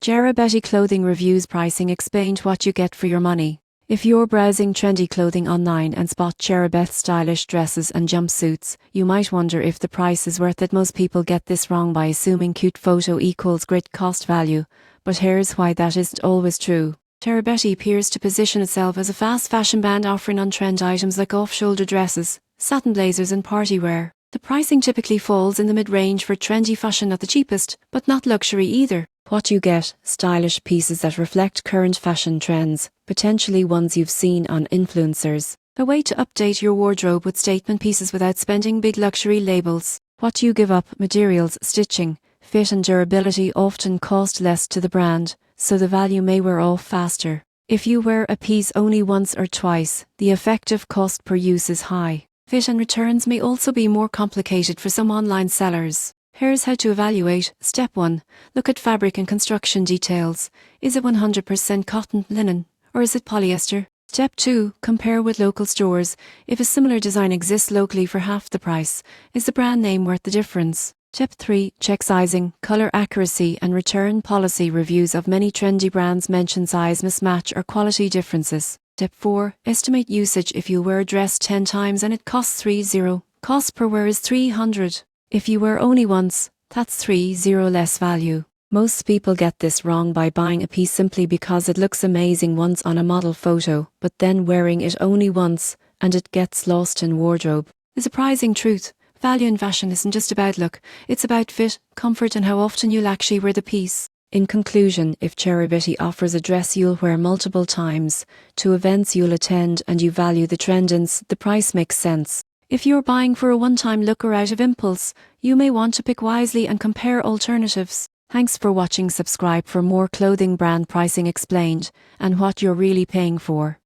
CherryBetty Clothing Reviews Pricing explained what you get for your money. If you're browsing trendy clothing online and spot CherryBet's stylish dresses and jumpsuits, you might wonder if the price is worth it. Most people get this wrong by assuming cute photo equals great cost value, but here's why that isn't always true. CherryBetty appears to position itself as a fast fashion brand offering on-trend items like off-shoulder dresses, satin blazers and party wear. The pricing typically falls in the mid-range for trendy fashion at the cheapest, but not luxury either. What you get: stylish pieces that reflect current fashion trends, potentially ones you've seen on influencers. A way to update your wardrobe with statement pieces without spending big luxury labels. What you give up: materials, stitching, fit and durability often cost less to the brand, so the value may wear off faster. If you wear a piece only once or twice, the effective cost per use is high. Fit and returns may also be more complicated for some online sellers. Here's how to evaluate. Step 1. Look at fabric and construction details. Is it 100% cotton, linen, or is it polyester? Step 2. Compare with local stores. If a similar design exists locally for half the price, is the brand name worth the difference? Step 3. Check sizing, color accuracy and return policy. Reviews of many trendy brands mention size mismatch or quality differences. Step 4. Estimate usage. If you wear a dress 10 times and it costs $30, cost per wear is $300. If you wear only once, that's $30 less value. Most people get this wrong by buying a piece simply because it looks amazing once on a model photo, but then wearing it only once and it gets lost in wardrobe. The surprising truth: value in fashion isn't just about look, it's about fit, comfort and how often you'll actually wear the piece. In conclusion, if CherryBetty offers a dress you'll wear multiple times, to events you'll attend and you value the trends, the price makes sense. If you're buying for a one-time look or out of impulse, you may want to pick wisely and compare alternatives. Thanks for watching. Subscribe for more clothing brand pricing explained and what you're really paying for.